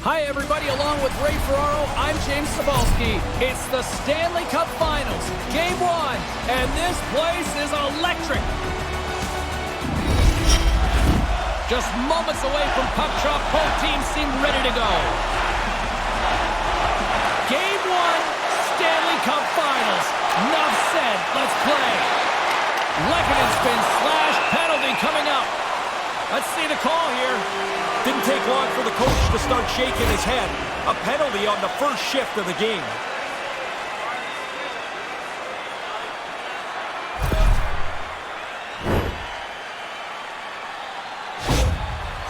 Hi, everybody. Along with Ray Ferraro, I'm James Cebulski. It's the Stanley Cup Finals, Game 1, and this place is electric. Just moments away from puck drop, both teams seem ready to go. Game 1, Stanley Cup Finals. Enough said. Let's play. Lehkonen spin slash penalty coming up. Let's see the call here. Didn't take long for the coach to start shaking his head. A penalty on the first shift of the game.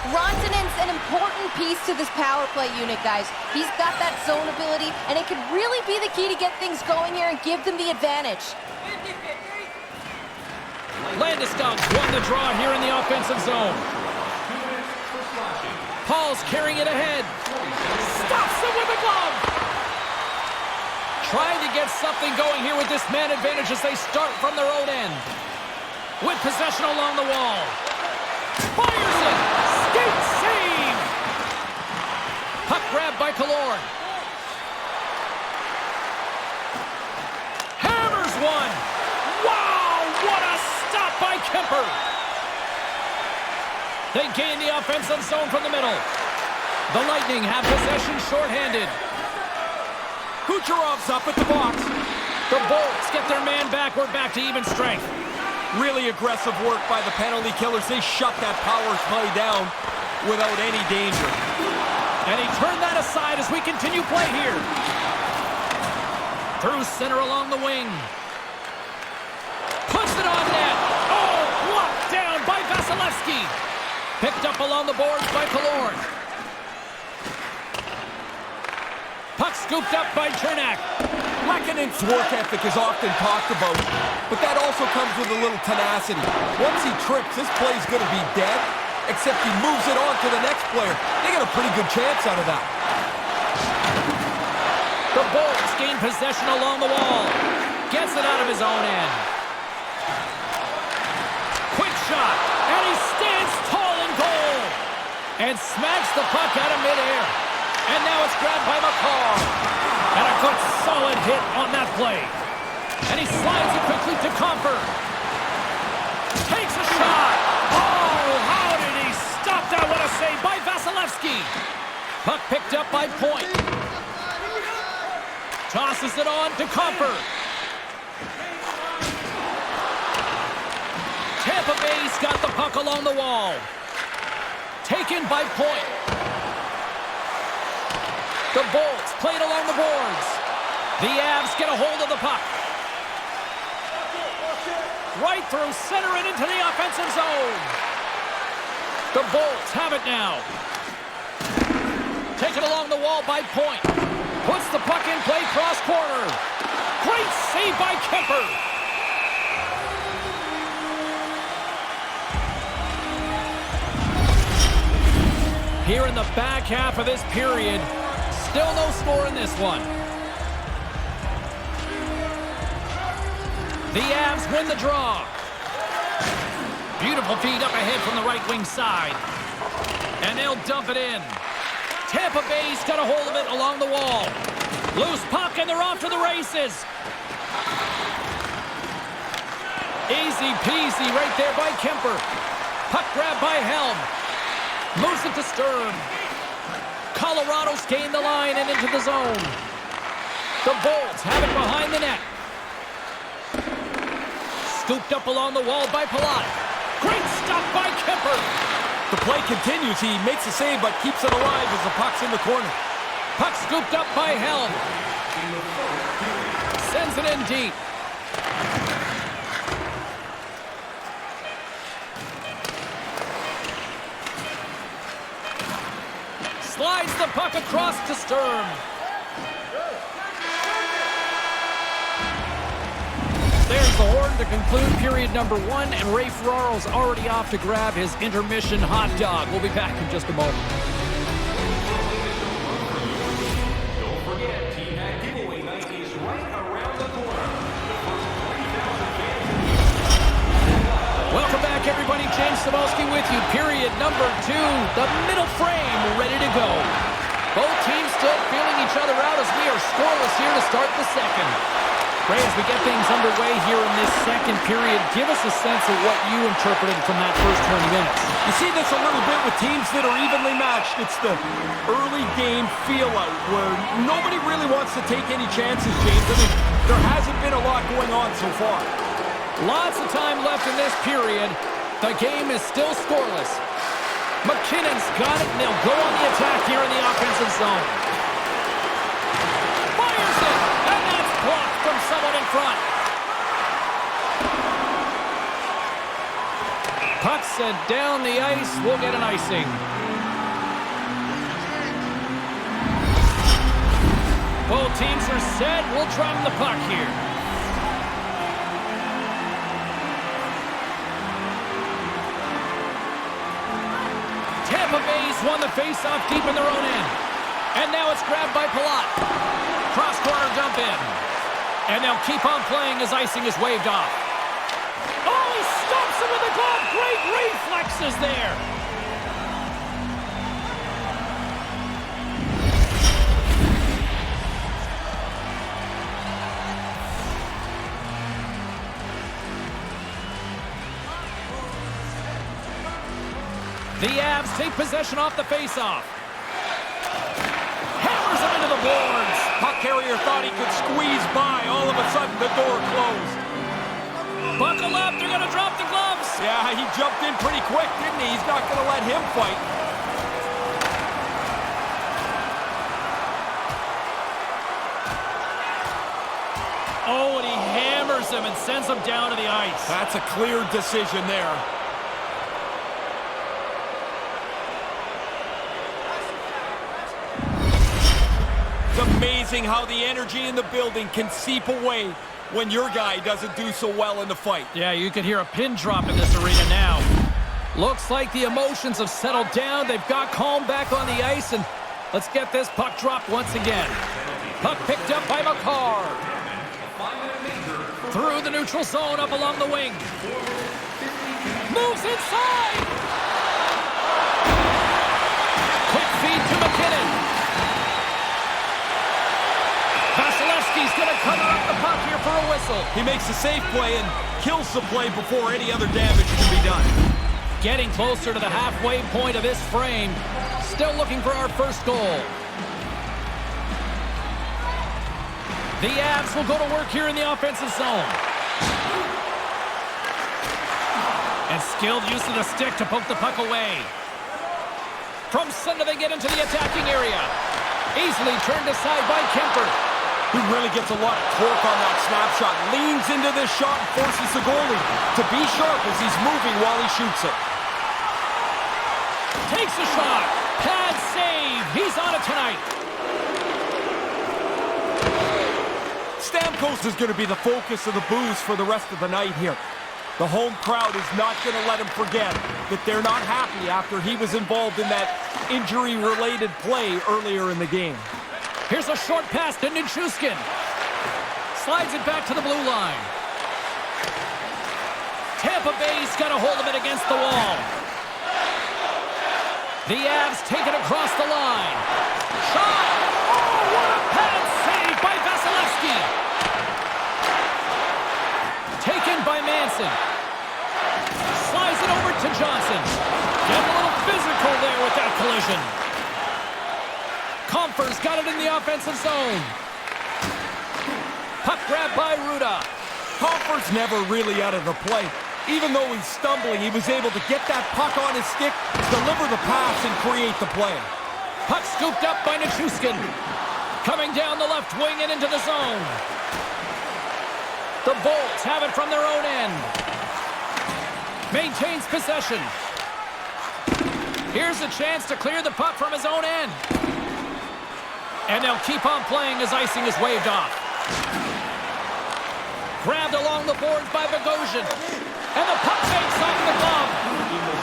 Rantanen's an important piece to this power play unit, guys. He's got that zone ability, and it could really be the key to get things going here and give them the advantage. Landeskog won the draw here in the offensive zone. Paul's carrying it ahead. Stops it with a glove. Trying to get something going here with this man advantage as they start from their own end. With possession along the wall. Fires it. Skate save. Puck grab by Killorn. Hammers one. Wow, what a stop by Kemper. They gain the offensive zone from the middle. The Lightning have possession shorthanded. Kucherov's up at the box. The Bolts get their man back. We're back to even strength. Really aggressive work by the penalty killers. They shut that power play down without any danger. And he turned that aside as we continue play here. Through center along the wing. Puts it on net. Oh, blocked down by Vasilevsky. Picked up along the boards by Killorn. Puck scooped up by Cernak. Lehkonen's work ethic is often talked about, but that also comes with a little tenacity. Once he trips, this play's going to be dead, except he moves it on to the next player. They get a pretty good chance out of that. The Bolts gain possession along the wall. Gets it out of his own end. Quick shot, and he stands tall in goal. And smacks the puck out of midair. And now it's grabbed by McCall. And a good solid hit on that play. And he slides it quickly to Comfort. Takes a shot. Oh, how did he stop that? What a save by Vasilevsky. Puck picked up by Point. Tosses it on to Comfort. Tampa Bay's got the puck along the wall. Taken by Point. The Bolts played along the boards. The Avs get a hold of the puck. Right through center and into the offensive zone. The Bolts have it now. Taken along the wall by Point. Puts the puck in play cross corner. Great save by Kemper. Here in the back half of this period, still no score in this one. The Avs win the draw. Beautiful feed up ahead from the right wing side. And they'll dump it in. Tampa Bay's got a hold of it along the wall. Loose puck and they're off to the races. Easy peasy right there by Kemper. Puck grab by Helm. Moves it to Sturm. Colorado's gained the line and into the zone. The Bolts have it behind the net. Scooped up along the wall by Palat. Great stop by Kemper. The play continues. He makes a save but keeps it alive as the puck's in the corner. Puck scooped up by Helm. Sends it in deep. Slides the puck across to Sturm. There's the horn to conclude period number 1, and Ray Ferraro's already off to grab his intermission hot dog. We'll be back in just a moment. Don't forget, Team Hat giveaway night is right around the corner. Welcome back, everybody. James Cebulski with you. Period number 2. The middle frame ready to go. Both teams still feeling each other out as we are scoreless here to start the second. Ray, as we get things underway here in this second period, give us a sense of what you interpreted from that first 20 minutes. You see this a little bit with teams that are evenly matched. It's the early game feel-out where nobody really wants to take any chances, James. I mean, there hasn't been a lot going on so far. Lots of time left in this period. The game is still scoreless. McKinnon's got it, and they'll go on the attack here in the offensive zone. Fires it, and that's blocked from someone in front. Puck sent down the ice. We'll get an icing. Both teams are set. We'll drop the puck here. Tampa Bay's won the face-off deep in their own end. And now it's grabbed by Palat. Cross-corner dump in. And they'll keep on playing as icing is waved off. Oh, he stops it with a glove. Great reflexes there. The Avs take possession off the faceoff. Hammers him into the boards. Puck carrier thought he could squeeze by. All of a sudden, the door closed. Buckle up, they're going to drop the gloves. Yeah, he jumped in pretty quick, didn't he? He's not going to let him fight. Oh, and he hammers him and sends him down to the ice. That's a clear decision there. It's amazing how the energy in the building can seep away when your guy doesn't do so well in the fight. Yeah, you can hear a pin drop in this arena now. Looks like the emotions have settled down. They've got calm back on the ice, and let's get this puck dropped once again. Puck picked up by McCarr. Through the neutral zone, up along the wing. Moves inside! Quick feed to McKinnon. Vasilevsky's going to cover up the puck here for a whistle. He makes a safe play and kills the play before any other damage can be done. Getting closer to the halfway point of this frame. Still looking for our first goal. The Avs will go to work here in the offensive zone. And skilled use of the stick to poke the puck away. From center they get into the attacking area. Easily turned aside by Kemper. He really gets a lot of torque on that snapshot. Leans into this shot and forces the goalie to be sharp as he's moving while he shoots it. Takes a shot. Pad save. He's on it tonight. Stamkos is going to be the focus of the booze for the rest of the night here. The home crowd is not going to let him forget that they're not happy after he was involved in that injury-related play earlier in the game. Here's a short pass to Nichushkin. Slides it back to the blue line. Tampa Bay's got a hold of it against the wall. The Avs take it across the line. Shot! Oh, what a pad save by Vasilevsky! Taken by Manson. Slides it over to Johnson. Getting a little physical there with that collision. Comfer's got it in the offensive zone. Puck grabbed by Ruda. Comfer's never really out of the play. Even though he's stumbling, he was able to get that puck on his stick, deliver the pass, and create the play. Puck scooped up by Nichushkin. Coming down the left wing and into the zone. The Bolts have it from their own end. Maintains possession. Here's a chance to clear the puck from his own end. And they'll keep on playing as icing is waved off. Grabbed along the boards by Bogosian. And the puck fakes off the glove.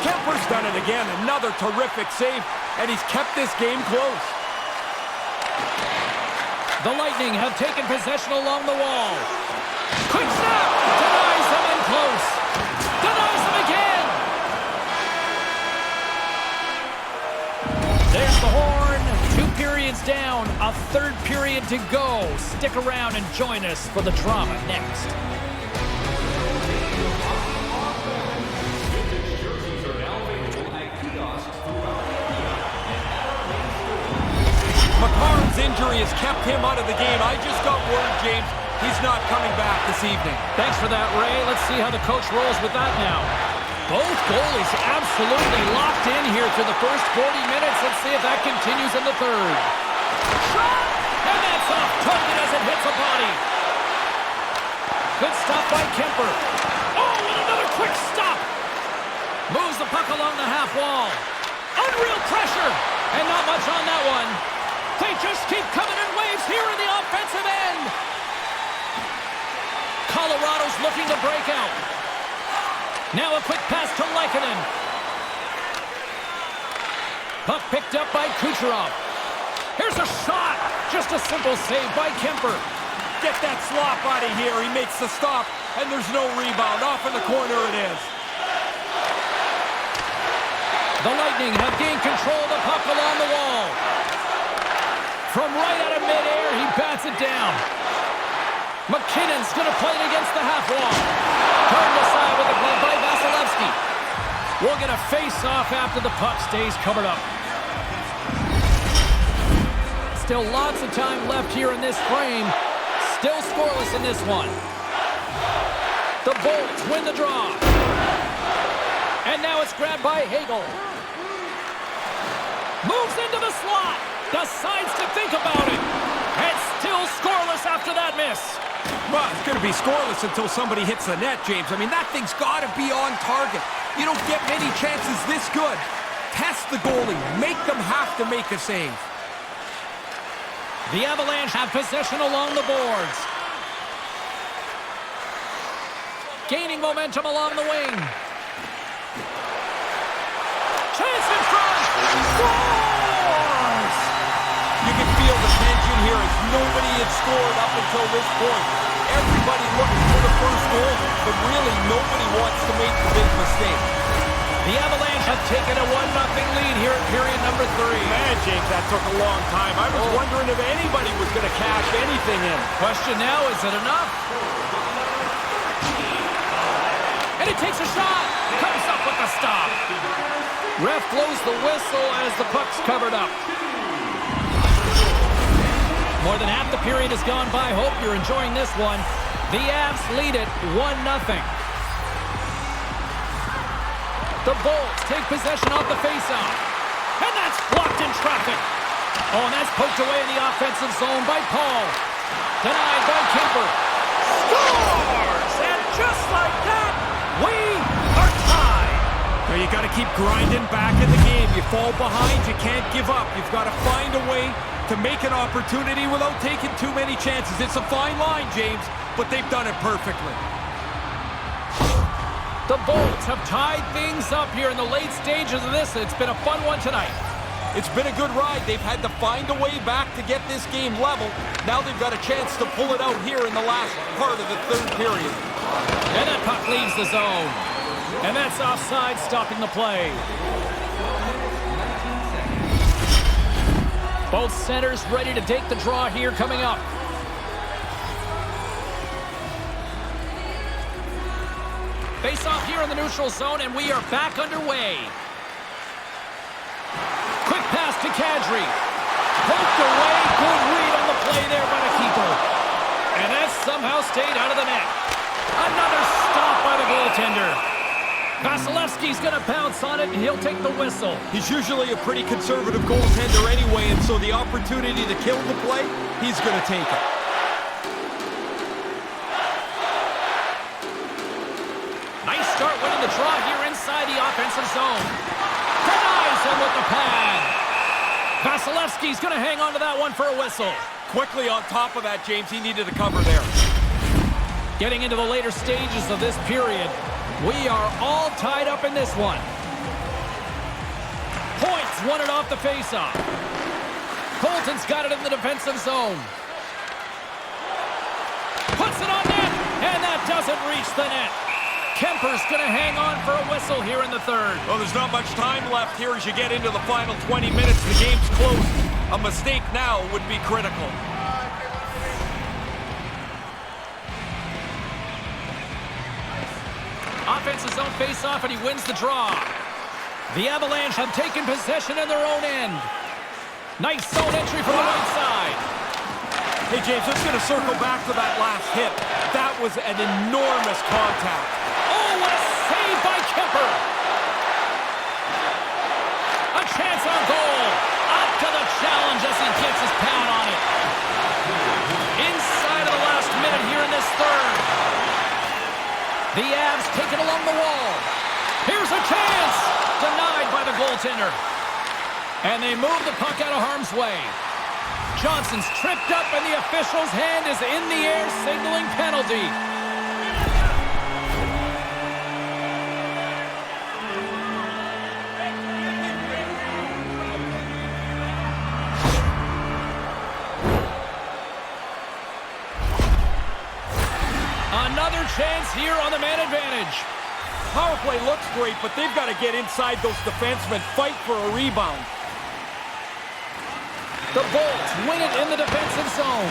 Kemper's done it again. Another terrific save. And he's kept this game close. The Lightning have taken possession along the wall. Quick snap! Denies him in close. Denies him again. There's the horn. 2 periods down, a third period to go. Stick around and join us for the drama next. McCarron's injury has kept him out of the game. I just got word, James, he's not coming back this evening. Thanks for that, Ray. Let's see how the coach rolls with that now. Both goalies absolutely locked in here through the first 40 minutes. Let's see if that continues in the third. Shot! And that's off target as it hits a body. Good stop by Kemper. Oh, and another quick stop. Moves the puck along the half wall. Unreal pressure. And not much on that one. They just keep coming in waves here in the offensive end. Colorado's looking to break out. Now a quick pass to Lehkonen. Puck picked up by Kucherov. Here's a shot. Just a simple save by Kemper. Get that slop out of here. He makes the stop, and there's no rebound. Off in the corner it is. The Lightning have gained control of the puck along the wall. From right out of midair, he bats it down. McKinnon's going to play it against the half wall. Turned aside with the play by Vasilevsky. We'll get a face-off after the puck stays covered up. Still lots of time left here in this frame. Still scoreless in this one. The Bolts win the draw. And now it's grabbed by Hagel. Moves into the slot. Decides to think about it. And still scoreless after that miss. Well, it's going to be scoreless until somebody hits the net, James. I mean, that thing's got to be on target. You don't get many chances this good. Test the goalie. Make them have to make a save. The Avalanche have possession along the boards. Gaining momentum along the wing. Chance in front. Scores! You can feel the tension here as nobody had scored up until this point. Everybody looking for the first goal, but really nobody wants to make the big mistake. The Avalanche have taken a 1-0 lead here in period number 3. Man, James, that took a long time. I was wondering if anybody was going to cash anything in. Question now, is it enough? And he takes a shot. Comes up with the stop. Ref blows the whistle as the puck's covered up. More than half the period has gone by. Hope you're enjoying this one. The Avs lead it 1-0. The Bolts take possession off the faceoff. And that's blocked in traffic. Oh, and that's poked away in the offensive zone by Paul. Denied by Kemper. Scores! And just like that, we are tied. So you got to keep grinding back in the game. You fall behind, you can't give up. You've got to find a way to make an opportunity without taking too many chances. It's a fine line, James, but they've done it perfectly. The Bolts have tied things up here in the late stages of this. It's been a fun one tonight. It's been a good ride. They've had to find a way back to get this game level. Now they've got a chance to pull it out here in the last part of the third period. And that puck leaves the zone. And that's offside, stopping the play. Both centers ready to take the draw here coming up. Face off here in the neutral zone, and we are back underway. Quick pass to Kadri. Poked away. Good read on the play there by the keeper. And that somehow stayed out of the net. Another stop by the goaltender. Vasilevsky's going to bounce on it, and he'll take the whistle. He's usually a pretty conservative goaltender anyway, and so the opportunity to kill the play, he's going to take it. Nice start winning the draw here inside the offensive zone. Denies him with the pad. Vasilevsky's going to hang on to that one for a whistle. Quickly on top of that, James, he needed a cover there. Getting into the later stages of this period, we are all tied up in this one. Points won it off the faceoff. Colton's got it in the defensive zone. Puts it on net, and that doesn't reach the net. Kemper's going to hang on for a whistle here in the third. Well, there's not much time left here as you get into the final 20 minutes. The game's close. A mistake now would be critical. Offensive zone face-off, and he wins the draw. The Avalanche have taken possession in their own end. Nice zone entry from the right side. Hey, James, let's get a circle back to that last hit. That was an enormous contact. Oh, what a save by Kemper. A chance on goal. Up to the challenge as he gets his pad on it. Inside of the last minute here in this third. The Avs take it along the wall. Here's a chance. Denied by the goaltender. And they move the puck out of harm's way. Johnson's tripped up and the official's hand is in the air signaling penalty. Another chance here on the man advantage. Power play looks great, but they've got to get inside those defensemen, fight for a rebound. The Bolts win it in the defensive zone.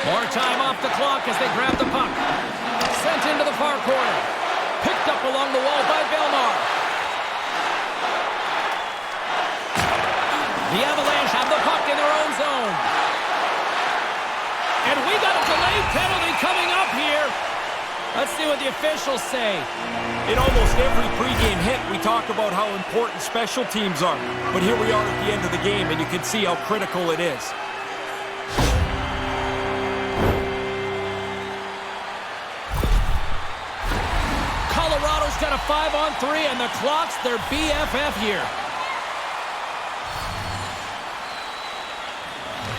More time off the clock as they grab the puck. Sent into the far corner. Picked up along the wall by Belmar. The Avalanche have the puck in their own zone. And we got a delayed penalty coming up here. Let's see what the officials say. In almost every pregame hit, we talk about how important special teams are. But here we are at the end of the game, and you can see how critical it is. Colorado's got a 5-on-3, and the clock's their BFF here.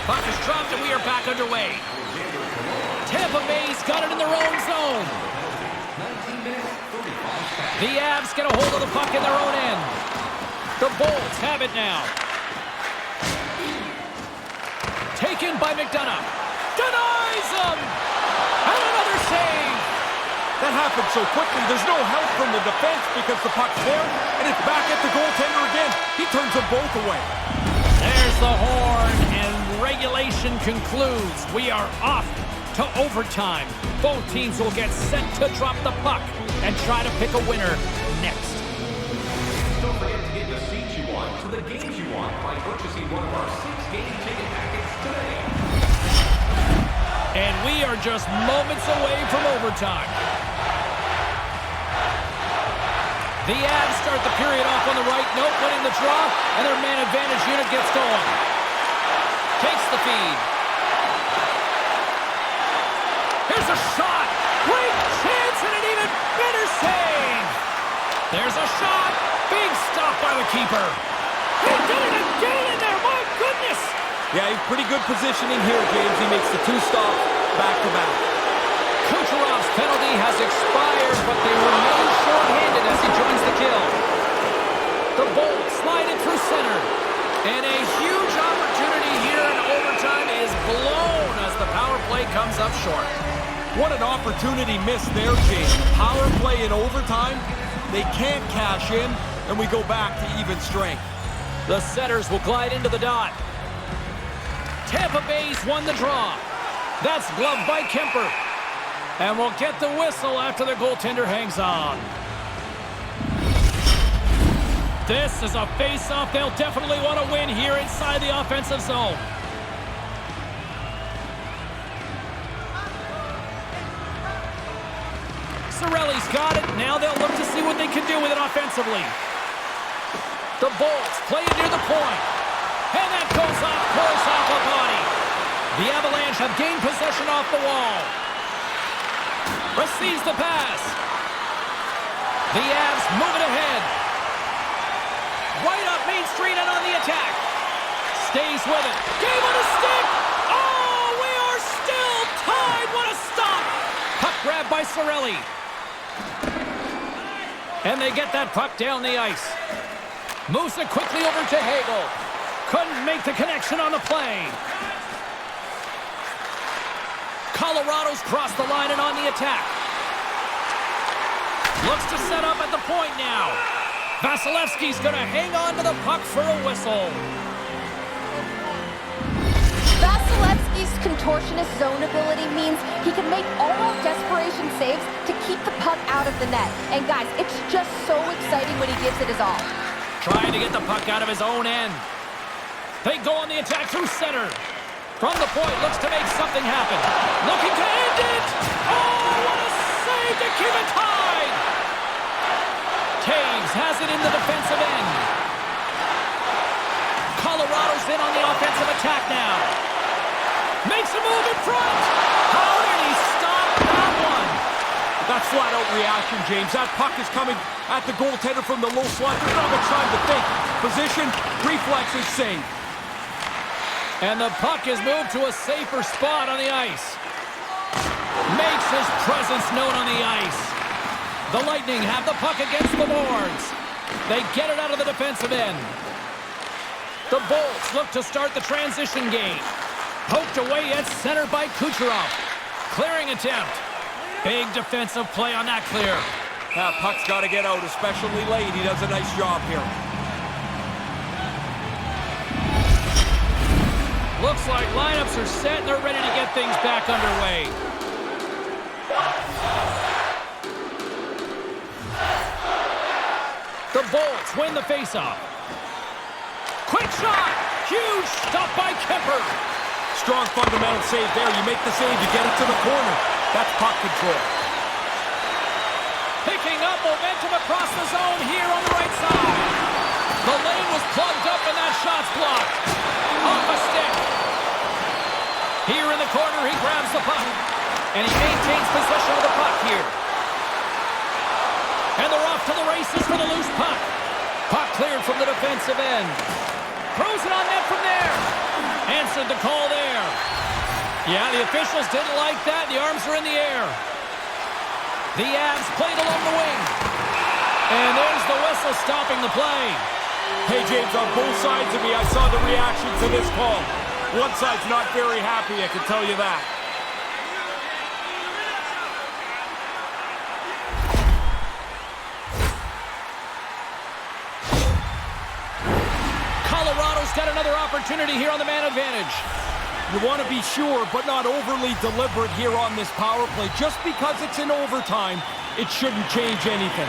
Puck is dropped, and we are back underway. Tampa Bay's got it in their own zone. The Avs get a hold of the puck in their own end. The Bolts have it now. Taken by McDonough. Denies him! And another save! That happened so quickly, there's no help from the defense because the puck's there, and it's back at the goaltender again. He turns them both away. There's the horn, and regulation concludes. We are off to overtime. Both teams will get set to drop the puck and try to pick a winner next. Don't forget to get the seats you want to the games you want by purchasing one of our 6-game ticket packets today. And we are just moments away from overtime. The Avs start the period off on the right note, winning the draw, and their man advantage unit gets going. Takes the feed. Here's a shot. Great chance and an even better save. There's a shot. Big stop by the keeper. He did it again in there. My goodness. Yeah, he's pretty good positioning here, James. He makes the two stops back-to-back. Kucherov's penalty has expired, but they remain short-handed as he joins the kill. The Bolts slide it through center. And a huge opportunity here in overtime is blown as the power play comes up short. What an opportunity missed there, James. Power play in overtime. They can't cash in, and we go back to even strength. The setters will glide into the dot. Tampa Bay's won the draw. That's gloved by Kemper. And we'll get the whistle after the goaltender hangs on. This is a face-off they'll definitely want to win here inside the offensive zone. Cirelli's got it. Now they'll look to see what they can do with it offensively. The Bolts play it near the point. And that goes off course off a body. The Avalanche have gained possession off the wall. Receives the pass. The Avs move it ahead. Right up Main Street and on the attack. Stays with it. Game on a stick. Oh, we are still tied. What a stop. Puck grab by Cirelli. And they get that puck down the ice. Moves it quickly over to Hagel. Couldn't make the connection on the play. Colorado's crossed the line and on the attack. Looks to set up at the point now. Vasilevsky's going to hang on to the puck for a whistle. contortionist zone ability means he can make all desperation saves to keep the puck out of the net. And guys, it's just so exciting when he gives it his all. Trying to get the puck out of his own end. They go on the attack through center. From the point, looks to make something happen. Looking to end it! Oh, what a save to keep it tied! Taves has it in the defensive end. Colorado's in on the offensive attack now. Makes a move in front! How did he stop that one? That's flat-out reaction, James. That puck is coming at the goaltender from the low slot. There's not much time to think. Position, reflexes, save. And the puck is moved to a safer spot on the ice. Makes his presence known on the ice. The Lightning have the puck against the boards. They get it out of the defensive end. The Bolts look to start the transition game. Poked away at center by Kucherov. Clearing attempt. Big defensive play on that clear. That puck's got to get out, especially late. He does a nice job here. Looks like lineups are set and they're ready to get things back underway. The Bolts win the faceoff. Quick shot! Huge stop by Kemper. Strong fundamental save there. You make the save, you get it to the corner. That's puck control. Picking up momentum across the zone here on the right side. The lane was plugged up and that shot's blocked. Off a stick. Here in the corner, he grabs the puck. And he maintains possession of the puck here. And they're off to the races for the loose puck. Puck cleared from the defensive end. Throws it on net from there. Answered the call there. Yeah, the officials didn't like that. The arms are in the air. The Avs played along the wing. And there's the whistle stopping the play. Hey, James, on both sides of me, I saw the reaction to this call. One side's not very happy, I can tell you that. Colorado's got another opportunity here on the man advantage. You want to be sure, but not overly deliberate here on this power play. Just because it's in overtime, it shouldn't change anything.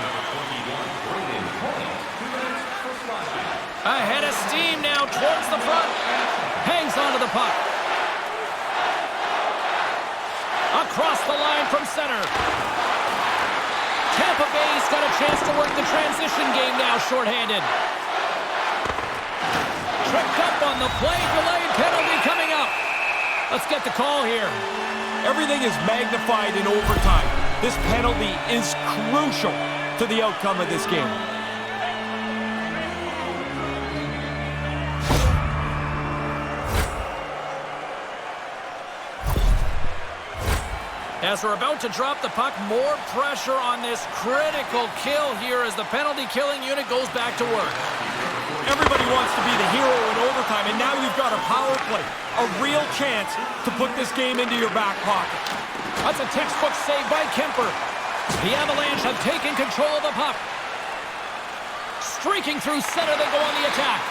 Ahead of steam now towards the front. Hangs onto the puck. Across the line from center. Tampa Bay's got a chance to work the transition game now shorthanded. Tripped up on the play, delayed penalty coming up. Let's get the call here. Everything is magnified in overtime. This penalty is crucial to the outcome of this game. As we're about to drop the puck, more pressure on this critical kill here as the penalty-killing unit goes back to work. Everybody wants to be the hero in overtime, and now you've got a power play. A real chance to put this game into your back pocket. That's a textbook save by Kemper. The Avalanche have taken control of the puck. Streaking through center, they go on the attack.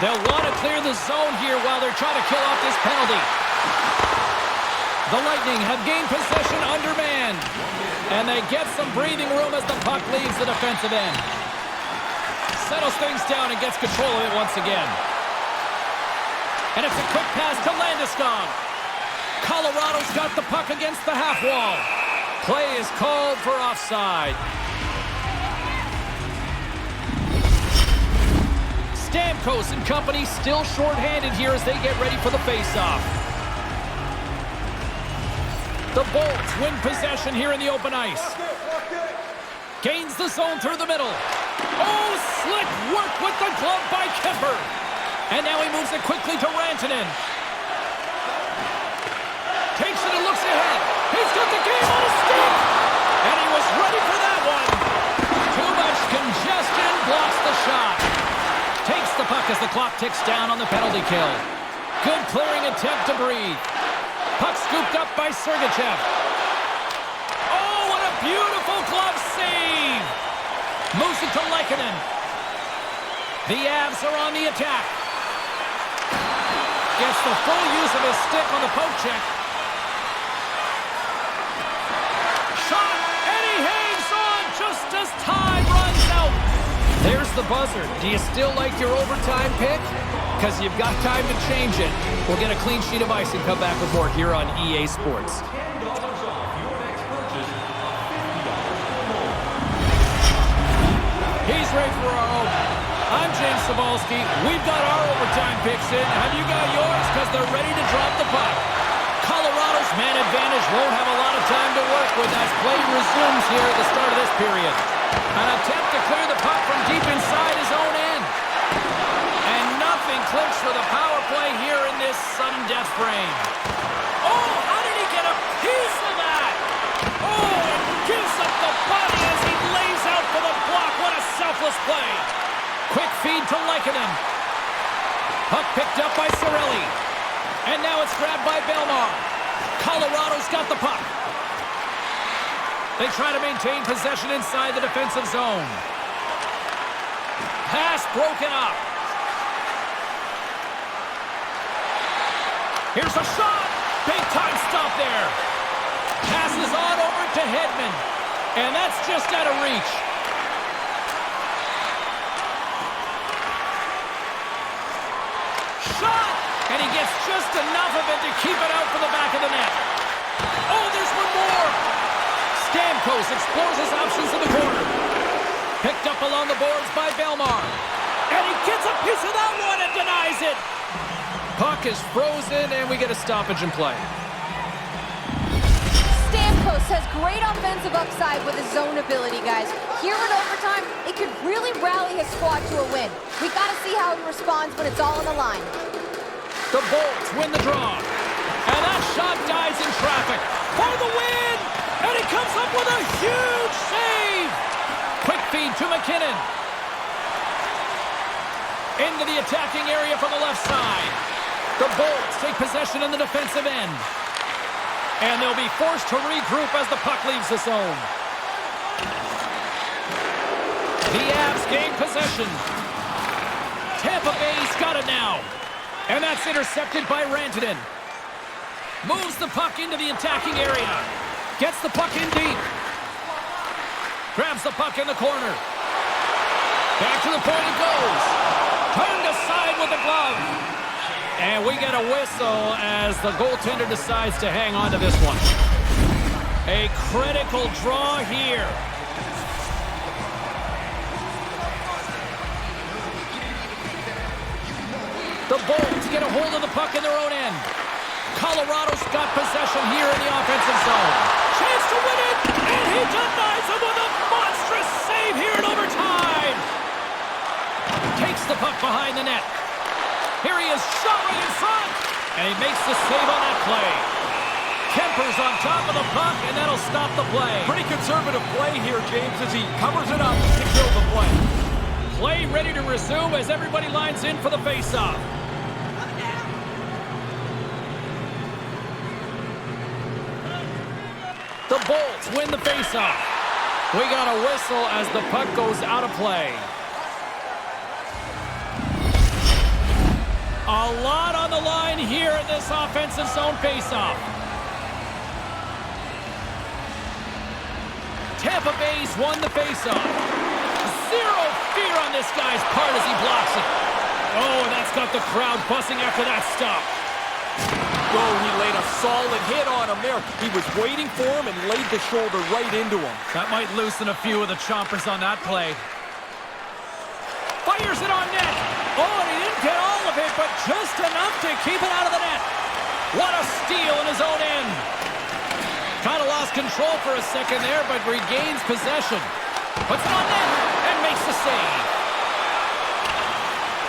They'll want to clear the zone here while they're trying to kill off this penalty. The Lightning have gained possession under man. And they get some breathing room as the puck leaves the defensive end. Settles things down and gets control of it once again. And it's a quick pass to Landeskog. Colorado's got the puck against the half wall. Play is called for offside. Stamkos and company still shorthanded here as they get ready for the faceoff. The Bolts win possession here in the open ice. Gains the zone through the middle. Oh, slick work with the glove by Kemper. And now he moves it quickly to Rantanen. Takes it and looks ahead. He's got the game on his stick. And he was ready for that one. Too much congestion blocks the shot. Takes the puck as the clock ticks down on the penalty kill. Good clearing attempt to breathe. Puck scooped up by Sergachev. Oh, what a beautiful glove save! Moves it to Lehkonen. The Avs are on the attack. Gets the full use of his stick on the poke check. Shot, and he hangs on just as time runs out. There's the buzzer. Do you still like your overtime pick? Because you've got time to change it. We'll get a clean sheet of ice and come back with more here on EA Sports. $10 off your next purchase of $50 He's ready for our own. I'm James Cebulski. We've got our overtime picks in. Have you got yours? Because they're ready to drop the puck. Colorado's man advantage won't have a lot of time to work with as play resumes here at the start of this period. An attempt to clear the puck from deep inside his own end. And nothing clicks for the power play here in this sudden death frame. Oh, how did he get a piece of that? Oh, and gives up the body as he lays out for the block. What a selfless play. Quick feed to Lehkonen. Puck picked up by Cirelli. And now it's grabbed by Belmar. Colorado's got the puck. They try to maintain possession inside the defensive zone. Pass broken up. Here's a shot. Big time stop there. Passes on over to Hedman. And that's just out of reach. Shot! And he gets just enough of it to keep it out for the back of the net. Oh, there's one more. Stamkos explores his options in the corner. Picked up along the boards by Belmar. And he gets a piece of that one and denies it. Puck is frozen, and we get a stoppage in play. Stamkos has great offensive upside with his zone ability, guys. Here in overtime, it could really rally his squad to a win. We got to see how he responds when it's all on the line. The Bolts win the draw. And that shot dies in traffic for the win. And he comes up with a huge save. Quick feed to McKinnon. Into the attacking area from the left side. The Bolts take possession in the defensive end. And they'll be forced to regroup as the puck leaves the zone. The Avs gain possession. Tampa Bay's got it now. And that's intercepted by Rantanen. Moves the puck into the attacking area. Gets the puck in deep. Grabs the puck in the corner. Back to the point it goes. Turned aside with the glove. And we get a whistle as the goaltender decides to hang on to this one. A critical draw here. The Bolts get a hold of the puck in their own end. Colorado's got possession here in the offensive zone. Chance to win it, and he denies him with a monstrous save here in overtime. Takes the puck behind the net. Here he is, shot right in front, and he makes the save on that play. Kemper's on top of the puck, and that'll stop the play. Pretty conservative play here, James, as he covers it up to kill the play. Play ready to resume as everybody lines in for the faceoff. The Bolts win the faceoff. We got a whistle as the puck goes out of play. A lot on the line here in this offensive zone faceoff. Tampa Bay's won the faceoff. Zero fear on this guy's part as he blocks it. Oh, and that's got the crowd buzzing after that stop. Oh, he laid a solid hit on him there. He was waiting for him and laid the shoulder right into him. That might loosen a few of the chompers on that play. Fires it on net. Oh, and he didn't get all of it, but just enough to keep it out of the net. What a steal in his own end. Kind of lost control for a second there, but regains possession. Puts it on net and makes the save.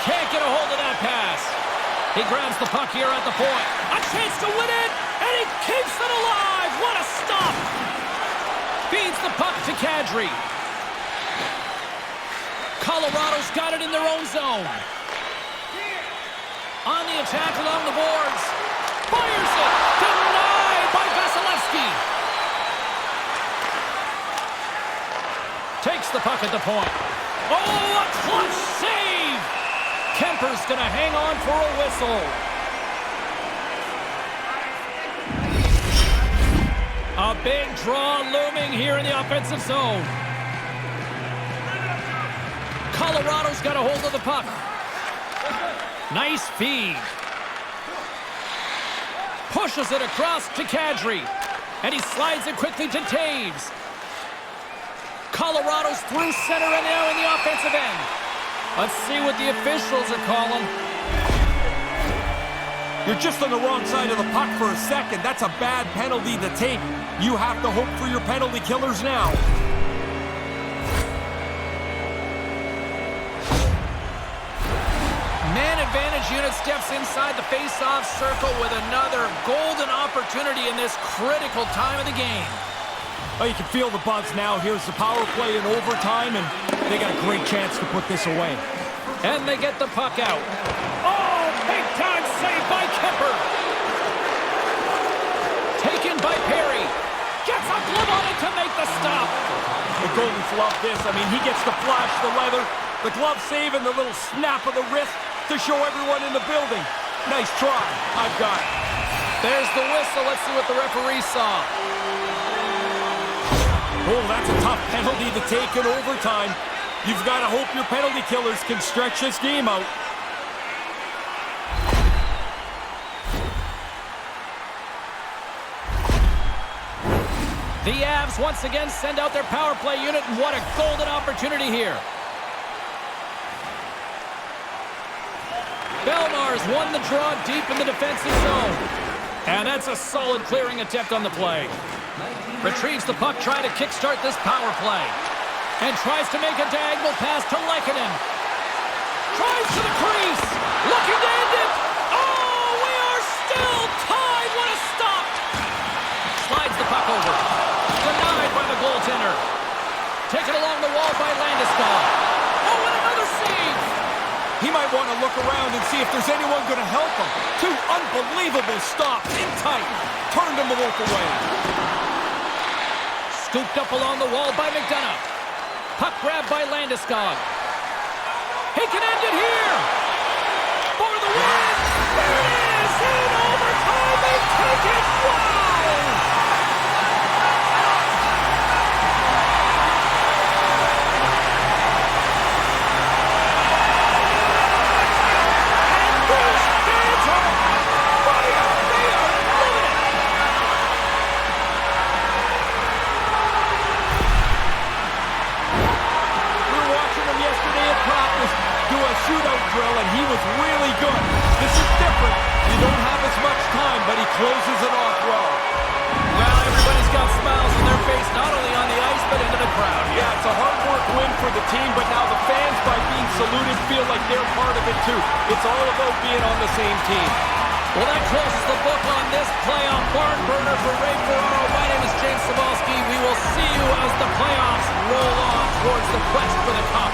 Can't get a hold of that pass. He grabs the puck here at the point. A chance to win it, and he keeps it alive. What a stop. Feeds the puck to Kadri. Colorado's got it in their own zone. On the attack along the boards. Fires it. Denied by Vasilevsky. Takes the puck at the point. Oh, a clutch save. Kemper's going to hang on for a whistle. A big draw looming here in the offensive zone. Colorado's got a hold of the puck. Nice feed. Pushes it across to Kadri. And he slides it quickly to Taves. Colorado's through center and now in the offensive end. Let's see what the officials are calling. You're just on the wrong side of the puck for a second. That's a bad penalty to take. You have to hope for your penalty killers now. Man advantage unit steps inside the face-off circle with another golden opportunity in this critical time of the game. Oh, you can feel the buzz now. Here's the power play in overtime, and they got a great chance to put this away. And they get the puck out. Oh, big-time save by Kemper. Taken by Perry. Gets a glove on it to make the stop. The Goldens love this. I mean, he gets to flash the leather, the glove save, and the little snap of the wrist to show everyone in the building. Nice try. I've got it. There's the whistle. Let's see what the referee saw. Oh, that's a tough penalty to take in overtime. You've got to hope your penalty killers can stretch this game out. The Avs once again send out their power play unit, and what a golden opportunity here. Belmar's won the draw deep in the defensive zone. And that's a solid clearing attempt on the play. Retrieves the puck, trying to kickstart this power play. And tries to make a diagonal pass to Lehkonen. Tries to the crease. Looking to end it. Oh, we are still tied. What a stop. Slides the puck over. Denied by the goaltender. Taken along the wall by Landeskog. Oh, and another save. He might want to look around and see if there's anyone going to help him. Two unbelievable stops in tight. Turned them both away. Scooped up along the wall by McDonough. Puck grabbed by Landeskog. He can end it here. For the win. There it is. In overtime, they take it. Wow. Shootout drill, and he was really good. This is different. You don't have as much time, but he closes it off well. Well, everybody's got smiles on their face, not only on the ice, but into the crowd. Yeah, it's a hard work win for the team, but now the fans, by being saluted, feel like they're part of it too. It's all about being on the same team. Well, that closes the book on this playoff barn burner for Ray Ferraro. My name is James Cybulski. We will see you as the playoffs roll on towards the quest for the cup.